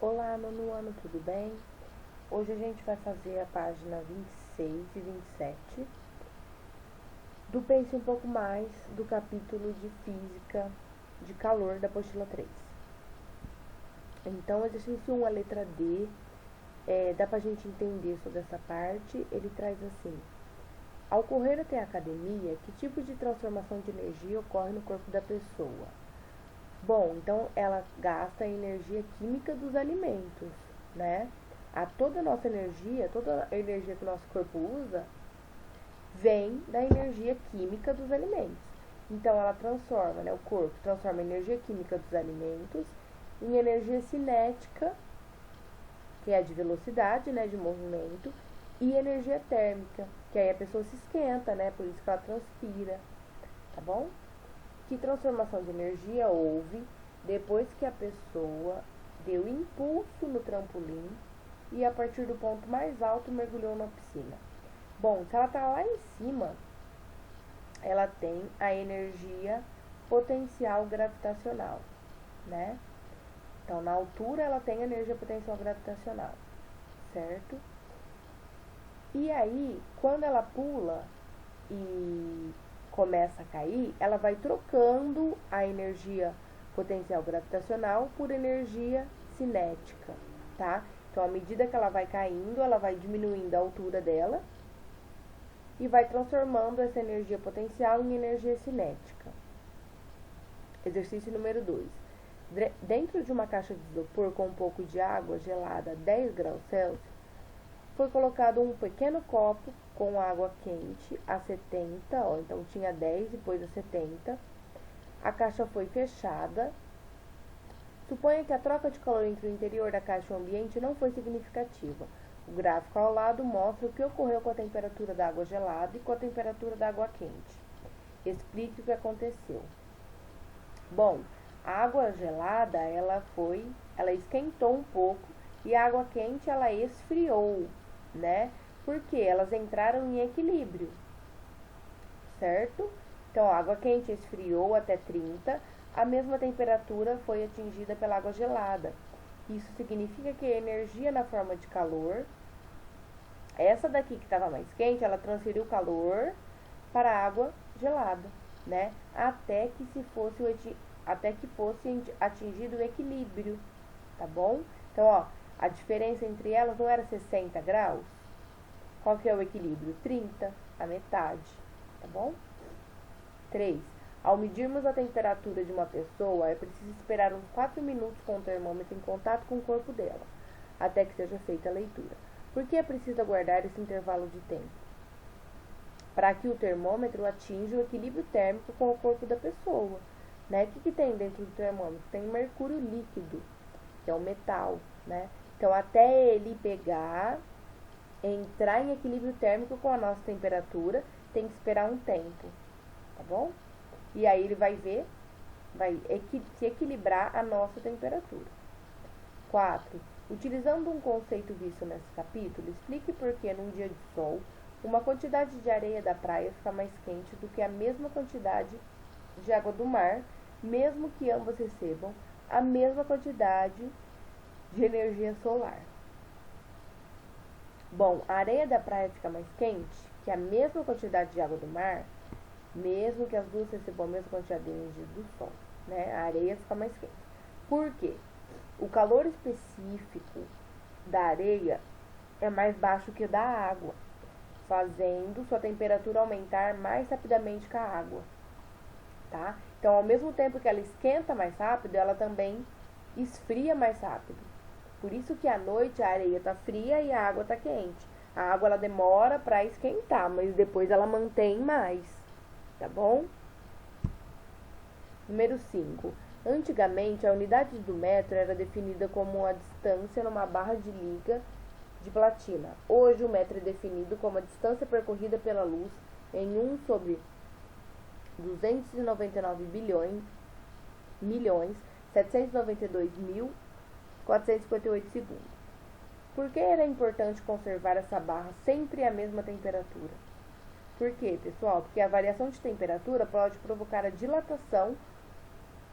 Olá, nono ano, tudo bem? Hoje a gente vai fazer a página 26 e 27 do Pense um pouco mais do capítulo de Física de Calor da apostila 3. Então, exercício 1, a letra D, dá pra gente entender sobre essa parte. Ele traz assim: ao correr até a academia, que tipo de transformação de energia ocorre no corpo da pessoa? Bom, então ela gasta a energia química dos alimentos, né? Toda a nossa energia, toda a energia que o nosso corpo usa, vem da energia química dos alimentos. Então ela transforma, né? O corpo transforma a energia química dos alimentos em energia cinética, que é a de velocidade, né? De movimento, e energia térmica, que aí a pessoa se esquenta, né? Por isso que ela transpira, tá bom? Que transformação de energia houve depois que a pessoa deu impulso no trampolim e a partir do ponto mais alto mergulhou na piscina? Bom, se ela está lá em cima, ela tem a energia potencial gravitacional, né? Então, na altura ela tem a energia potencial gravitacional, certo? E aí, quando ela pula e começa a cair, ela vai trocando a energia potencial gravitacional por energia cinética, tá? Então, à medida que ela vai caindo, ela vai diminuindo a altura dela e vai transformando essa energia potencial em energia cinética. Exercício número 2. Dentro de uma caixa de isopor com um pouco de água gelada a 10 graus Celsius, foi colocado um pequeno copo com água quente a 70, então tinha 10 e depois a 70. A caixa foi fechada. Suponha que a troca de calor entre o interior da caixa e o ambiente não foi significativa. O gráfico ao lado mostra o que ocorreu com a temperatura da água gelada e com a temperatura da água quente. Explique o que aconteceu. Bom, a água gelada, ela esquentou um pouco e a água quente, ela esfriou, né? Porque elas entraram em equilíbrio, certo? Então, a água quente esfriou até 30, a mesma temperatura foi atingida pela água gelada. Isso significa que a energia na forma de calor, essa daqui que estava mais quente, ela transferiu calor para a água gelada, né? Até que fosse atingido o equilíbrio, tá bom? Então, ó, a diferença entre elas não era 60 graus? Qual que é o equilíbrio? 30, a metade, tá bom? 3. Ao medirmos a temperatura de uma pessoa, é preciso esperar uns 4 minutos com o termômetro em contato com o corpo dela, até que seja feita a leitura. Por que é preciso aguardar esse intervalo de tempo? Para que o termômetro atinja o equilíbrio térmico com o corpo da pessoa, né? O que tem dentro do termômetro? Tem mercúrio líquido, que é um metal, né? Então, até ele entrar em equilíbrio térmico com a nossa temperatura, tem que esperar um tempo, tá bom? E aí ele vai se equilibrar a nossa temperatura. 4. Utilizando um conceito visto nesse capítulo, explique por que num dia de sol, uma quantidade de areia da praia fica mais quente do que a mesma quantidade de água do mar, mesmo que ambas recebam a mesma quantidade de energia solar. Bom, a areia da praia fica mais quente que a mesma quantidade de água do mar, mesmo que as duas recebam a mesma quantidade de energia do sol, né? A areia fica mais quente. Por quê? O calor específico da areia é mais baixo que o da água, fazendo sua temperatura aumentar mais rapidamente que a água, tá? Então, ao mesmo tempo que ela esquenta mais rápido, ela também esfria mais rápido. Por isso que à noite a areia está fria e a água está quente. A água ela demora para esquentar, mas depois ela mantém mais, tá bom? Número 5. Antigamente, a unidade do metro era definida como a distância numa barra de liga de platina. Hoje, o metro é definido como a distância percorrida pela luz em 1 sobre 299 milhões 792.458 segundos. Por que era importante conservar essa barra sempre à mesma temperatura? Por quê, pessoal? Porque a variação de temperatura pode provocar a dilatação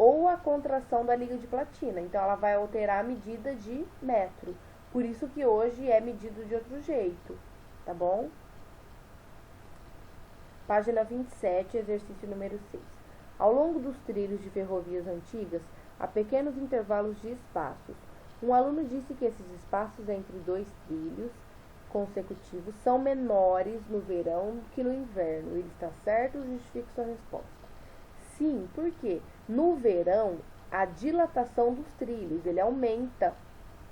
ou a contração da liga de platina. Então, ela vai alterar a medida de metro. Por isso que hoje é medido de outro jeito, tá bom? Página 27, exercício número 6. Ao longo dos trilhos de ferrovias antigas, há pequenos intervalos de espaços. Um aluno disse que esses espaços entre dois trilhos consecutivos são menores no verão que no inverno. Ele está certo? Justifique sua resposta. Sim, porque no verão a dilatação dos trilhos, ele aumenta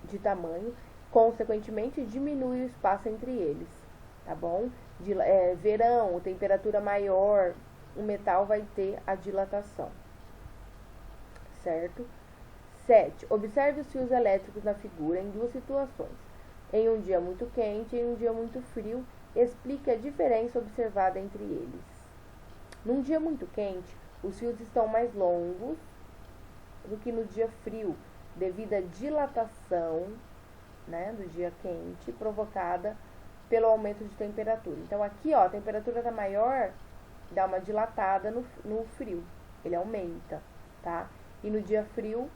de tamanho, consequentemente diminui o espaço entre eles, tá bom? Verão, temperatura maior, o metal vai ter a dilatação, certo? 7. Observe os fios elétricos na figura em duas situações. Em um dia muito quente e em um dia muito frio, explique a diferença observada entre eles. Num dia muito quente, os fios estão mais longos do que no dia frio, devido à dilatação, né, do dia quente, provocada pelo aumento de temperatura. Então, aqui, ó, a temperatura tá maior, dá uma dilatada no frio, ele aumenta, tá? E no dia frio,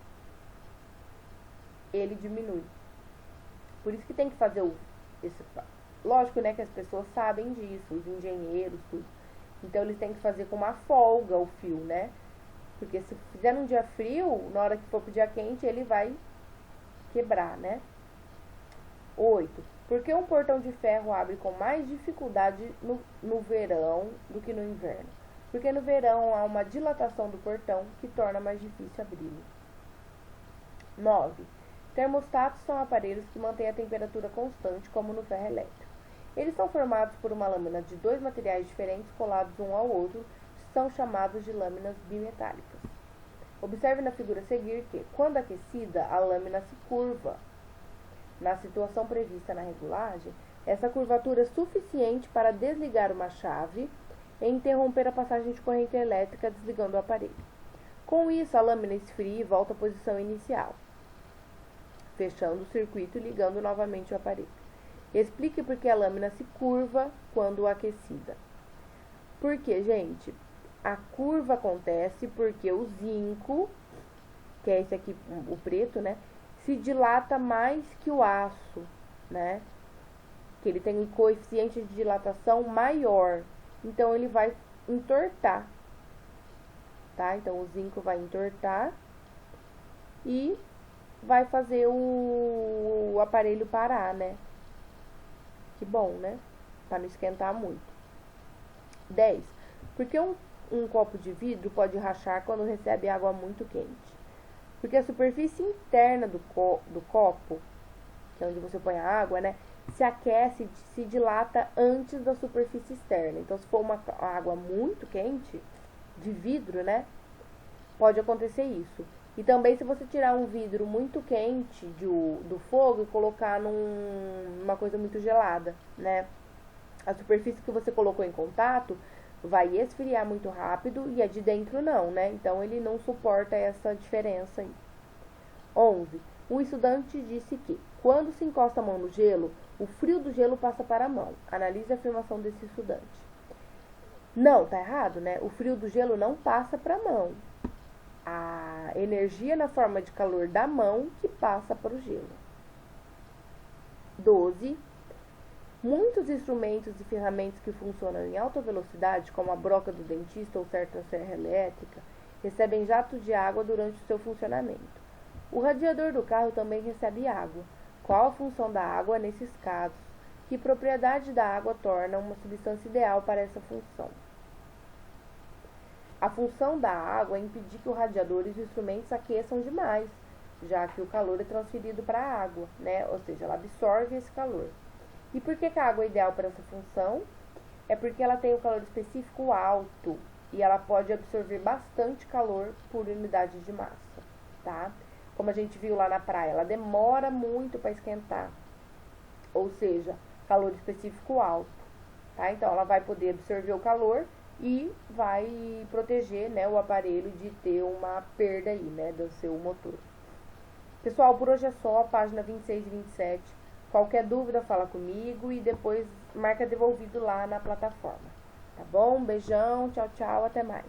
ele diminui. Por isso que tem que fazer lógico, né, que as pessoas sabem disso, os engenheiros, tudo. Então, eles têm que fazer com uma folga o fio, né? Porque se fizer num dia frio, na hora que for pro dia quente, ele vai quebrar, né? 8. Por que um portão de ferro abre com mais dificuldade no verão do que no inverno? Porque no verão há uma dilatação do portão que torna mais difícil abri-lo. 9. Termostatos são aparelhos que mantêm a temperatura constante, como no ferro elétrico. Eles são formados por uma lâmina de dois materiais diferentes colados um ao outro, são chamados de lâminas bimetálicas. Observe na figura a seguir que, quando aquecida, a lâmina se curva. Na situação prevista na regulagem, essa curvatura é suficiente para desligar uma chave e interromper a passagem de corrente elétrica desligando o aparelho. Com isso, a lâmina esfria e volta à posição inicial, fechando o circuito e ligando novamente o aparelho. Explique por que a lâmina se curva quando aquecida. Por quê, gente? A curva acontece porque o zinco, que é esse aqui, o preto, né, se dilata mais que o aço, né? Que ele tem um coeficiente de dilatação maior. Então, ele vai entortar, tá? Então, o zinco vai entortar e vai fazer o aparelho parar, né? Que bom, né? Para não esquentar muito. 10. Por que um copo de vidro pode rachar quando recebe água muito quente? Porque a superfície interna do copo, que é onde você põe a água, né, se aquece, se dilata antes da superfície externa. Então, se for uma água muito quente, de vidro, né, pode acontecer isso. E também se você tirar um vidro muito quente do fogo e colocar numa coisa muito gelada, né, a superfície que você colocou em contato vai esfriar muito rápido e a de dentro não, né? Então, ele não suporta essa diferença aí. 11. Um estudante disse que, quando se encosta a mão no gelo, o frio do gelo passa para a mão. Analise a afirmação desse estudante. Não, tá errado, né? O frio do gelo não passa para a mão. A energia na forma de calor da mão que passa para o gelo. 12. Muitos instrumentos e ferramentas que funcionam em alta velocidade, como a broca do dentista ou certa serra elétrica, recebem jatos de água durante o seu funcionamento. O radiador do carro também recebe água. Qual a função da água nesses casos? Que propriedade da água torna uma substância ideal para essa função? A função da água é impedir que o radiador e os instrumentos aqueçam demais, já que o calor é transferido para a água, né? Ou seja, ela absorve esse calor. E por que a água é ideal para essa função? É porque ela tem um calor específico alto e ela pode absorver bastante calor por unidade de massa, tá? Como a gente viu lá na praia, ela demora muito para esquentar, ou seja, calor específico alto, tá? Então, ela vai poder absorver o calor e vai proteger, né, o aparelho de ter uma perda aí, né, do seu motor. Pessoal, por hoje é só, página 26 e 27. Qualquer dúvida, fala comigo e depois marca devolvido lá na plataforma. Tá bom? Um beijão, tchau, tchau, até mais.